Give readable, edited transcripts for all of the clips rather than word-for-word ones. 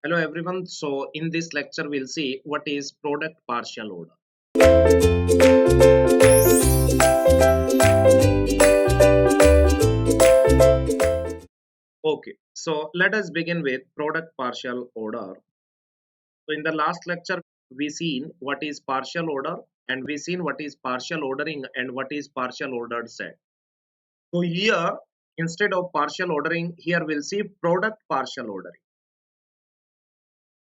Hello everyone. So in this lecture we'll see what is product partial order. Okay. So let us begin with product partial order. So in the last lecture we seen what is partial order and we seen what is partial ordering and what is partial ordered set. So here instead of partial ordering here we'll see product partial ordering.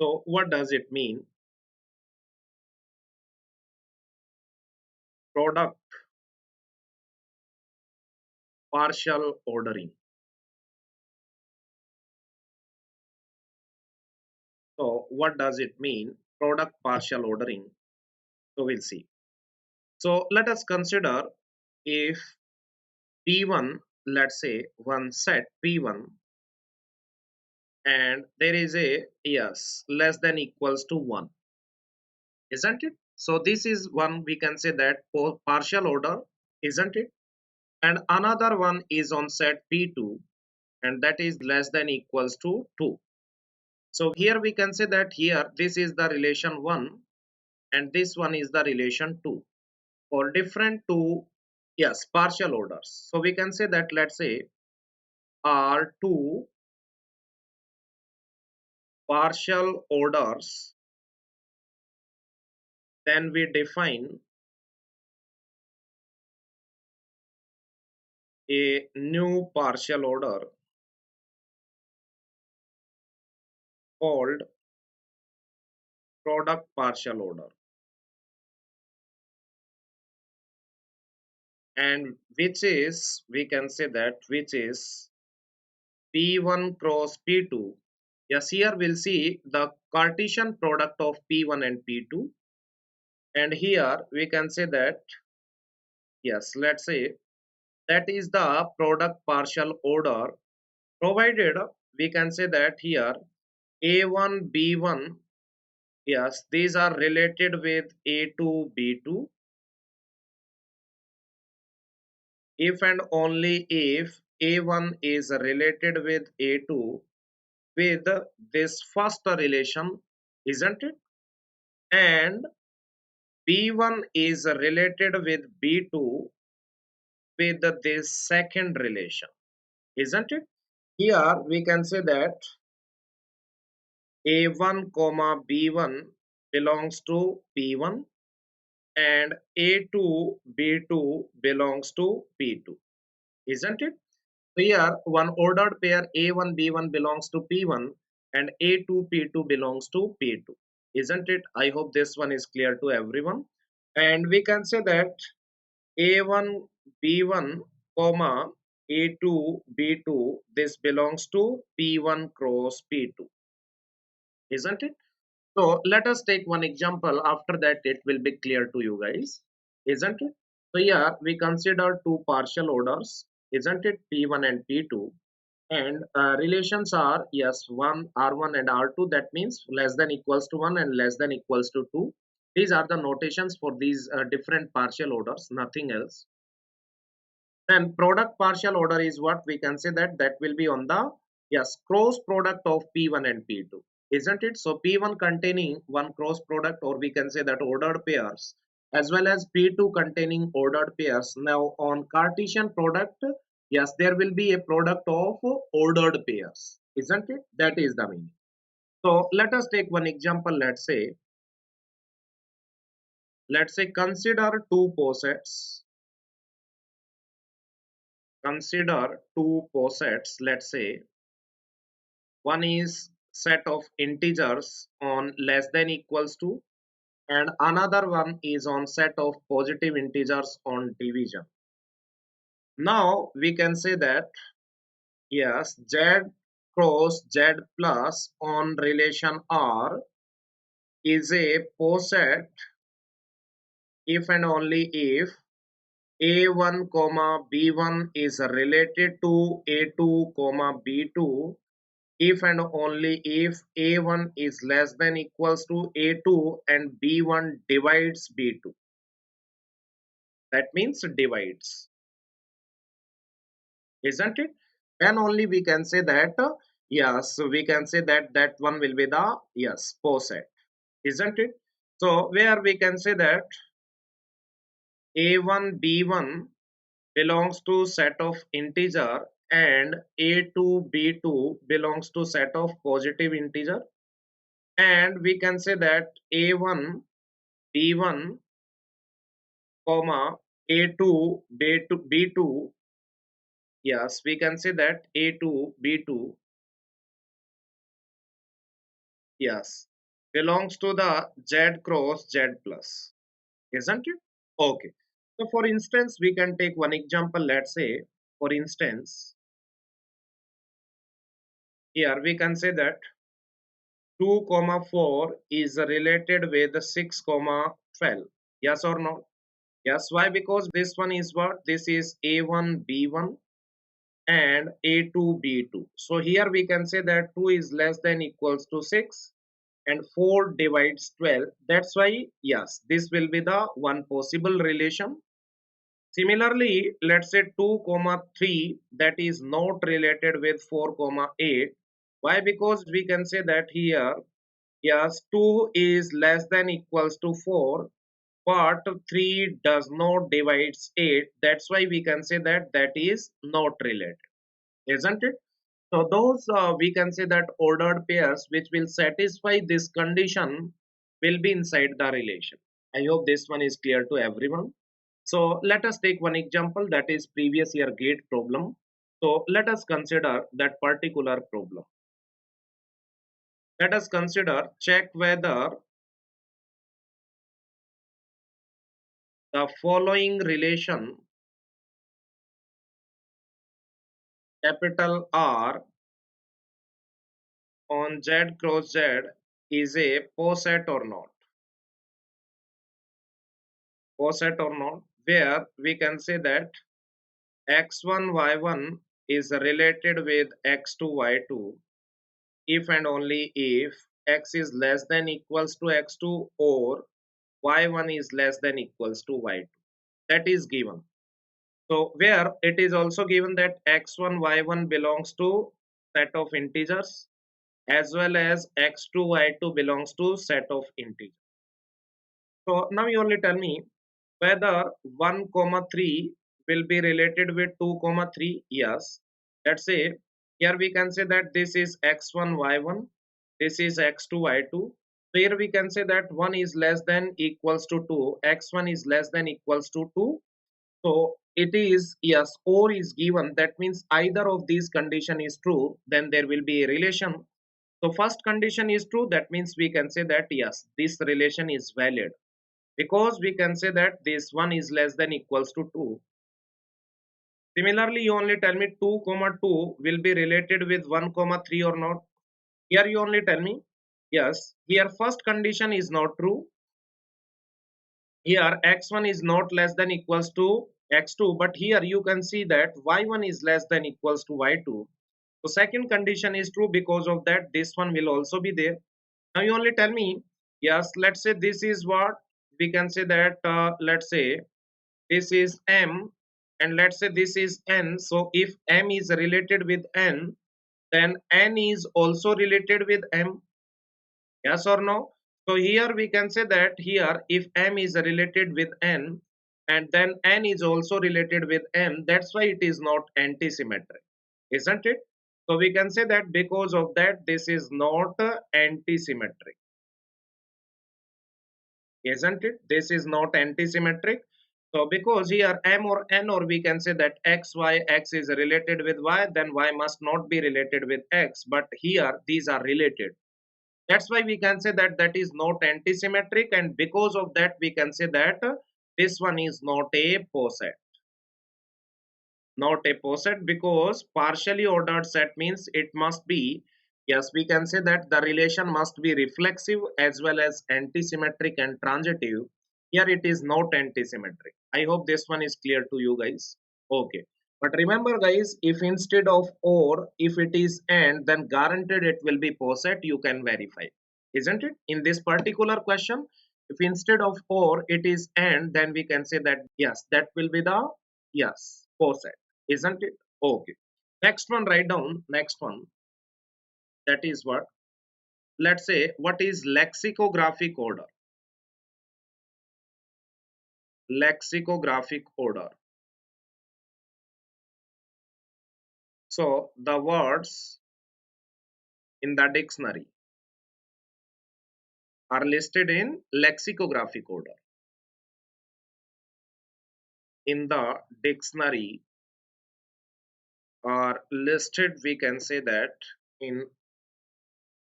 So what does it mean? Product partial ordering. So what does it mean? Product partial ordering. So we'll see. So let us consider if P1, let's say one set P1 and there is a yes less than equals to 1, isn't it? So this is one we can say that for partial order, isn't it? And another one is on set P2 and that is less than equals to 2. So here we can say that here this is the relation 1 and this one is the relation 2 for different two yes partial orders. So we can say that let's say are two partial orders, then we define a new partial order called product partial order, and which is we can say that which is P1 cross P2. Yes, here we'll see the Cartesian product of P1 and P2, and here we can say that yes, let's say that is the product partial order provided we can say that here A1 B1, yes, these are related with A2 B2 if and only if A1 is related with A2 with this first relation, isn't it? And B1 is related with B2 with this second relation, isn't it? Here we can say that A1 comma B1 belongs to P1 and A2 B2 belongs to P2, isn't it? Here one ordered pair A1 B1 belongs to P1 and A2 P2 belongs to P2, isn't it? I hope this one is clear to everyone. And we can say that A1 B1 comma A2 B2 this belongs to P1 cross P2, isn't it? So let us take one example. After that, it will be clear to you guys, isn't it? So here we consider two partial orders, isn't it? P1 and P2, and relations are yes, one R1 and R2. That means less than equals to 1 and less than equals to 2. These are the notations for these different partial orders, nothing else. Then product partial order is what we can say that that will be on the yes cross product of P1 and P2, isn't it? So P1 containing one cross product, or we can say that ordered pairs, as well as P2 containing ordered pairs. Now on Cartesian product, yes, there will be a product of ordered pairs, isn't it? That is the meaning. So let us take one example. Let's say consider two posets. Consider two posets. Let's say one is set of integers on less than equals to and another one is on set of positive integers on division. Now we can say that yes, z cross z plus on relation R is a poset if and only if a1 comma b1 is related to a2 comma b2 if and only if a1 is less than equals to a2 and b1 divides b2. That means divides, isn't it? Then only we can say that Yes, so we can say that that one will be the, yes, poset, isn't it? So where we can say that a1 b1 belongs to set of integer and a2 b2 belongs to set of positive integer, and we can say that a1 b1 comma a2 b2, yes, we can say that a2 b2, yes, belongs to the z cross z plus, isn't it? Okay. So for instance, we can take one example. Let's say, for instance, here we can say that 2 comma 4 is related with 6 comma 12. Yes or no? Yes. Why? Because this one is what? This is A1 B1 and A2 B2. So here we can say that 2 is less than equals to 6 and 4 divides 12. That's why, yes, this will be the one possible relation. Similarly, let's say 2 comma 3 that is not related with 4 comma 8. Why? Because we can say that here, yes, 2 is less than equals to 4, but 3 does not divides 8. That's why we can say that that is not related, isn't it? So those we can say that ordered pairs which will satisfy this condition will be inside the relation. I hope this one is clear to everyone. So let us take one example, that is previous year gate problem. So let us consider that particular problem. Let us consider check whether the following relation capital R on Z cross Z is a poset or not. Poset or not, where we can say that x1 y1 is related with x2 y2 if and only if x is less than equals to x2 or y1 is less than equals to y2. That is given. So where it is also given that x1 y1 belongs to set of integers as well as x2 y2 belongs to set of integers. So now you only tell me whether 1 comma 3 will be related with 2 comma 3. Yes, let's say here we can say that this is x1 y1, this is x2 y2. So here we can say that 1 is less than equals to 2, x1 is less than equals to 2. So it is, yes, or is given, that means either of these condition is true, then there will be a relation. So first condition is true, that means we can say that yes, this relation is valid because we can say that this one is less than equals to 2. Similarly, you only tell me 2 comma 2 will be related with 1 comma 3 or not. Here you only tell me yes, here first condition is not true. Here x1 is not less than equals to x2, but here you can see that y1 is less than equals to y2. So second condition is true, because of that this one will also be there. Now you only tell me yes, let's say this is what we can say that let's say this is m and let's say this is n. So if m is related with n, then n is also related with m. Yes or no? So here we can say that here if m is related with n and then n is also related with m, that's why it is not antisymmetric, isn't it? So we can say that because of that this is not antisymmetric, isn't it? This is not antisymmetric. So because here m or n, or we can say that x, y, x is related with y, then y must not be related with x, but here these are related. That's why we can say that that is not antisymmetric, and because of that we can say that this one is not a poset. Not a poset, because partially ordered set means it must be, yes, we can say that the relation must be reflexive as well as antisymmetric and transitive. Here it is not antisymmetric. I hope this one is clear to you guys. Okay, but remember guys, if instead of or if it is and, then guaranteed it will be poset. You can verify, isn't it? In this particular question, if instead of or it is and, then we can say that yes, that will be the, yes, poset, isn't it? Okay. Next one, write down next one. That is what, let's say, what is lexicographic order? Lexicographic order. So the words in the dictionary are listed in lexicographic order. In the dictionary are listed, we can say that, in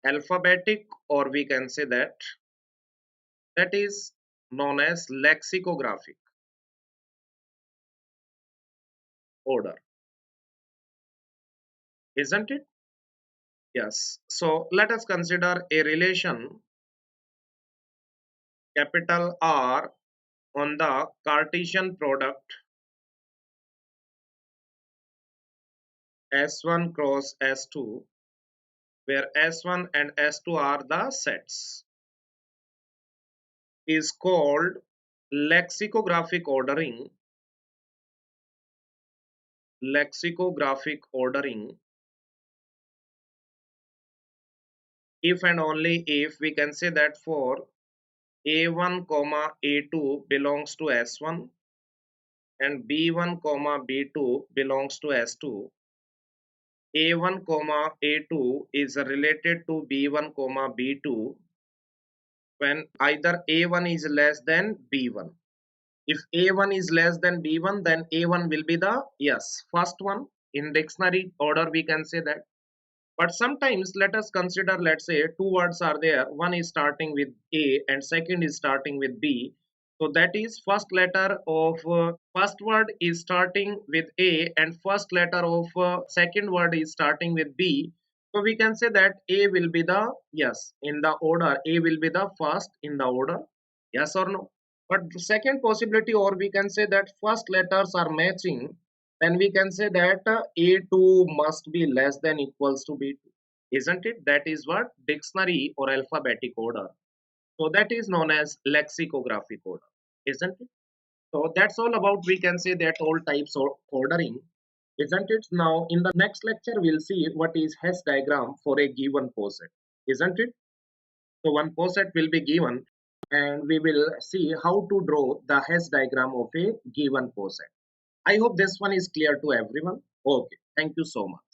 alphabetic, or we can say that that is known as lexicographic order, isn't it? Yes. So let us consider a relation capital R on the Cartesian product S1 cross S2, where S1 and S2 are the sets, is called lexicographic ordering. Lexicographic ordering if and only if we can say that for A1 comma A2 belongs to S1 and B1 comma B2 belongs to S2. A1 comma A2 is related to B1 comma B2 when either A1 is less than B1. If A1 is less than B1, then A1 will be the, yes, first one. In dictionary order we can say that. But sometimes let us consider, let's say two words are there, one is starting with A and second is starting with B. So that is first letter of first word is starting with A and first letter of second word is starting with B. So we can say that A will be the, yes, in the order, A will be the first in the order. Yes or no? But the second possibility, or we can say that first letters are matching, then we can say that A2 must be less than equals to B2. Isn't it? That is what dictionary or alphabetic order. So that is known as lexicographic order. Isn't it? So that's all about, we can say that, all types of ordering. Isn't it? Now in the next lecture we'll see what is Hess diagram for a given poset. Isn't it? So one poset will be given and we will see how to draw the Hess diagram of a given poset. I hope this one is clear to everyone. Okay, thank you so much.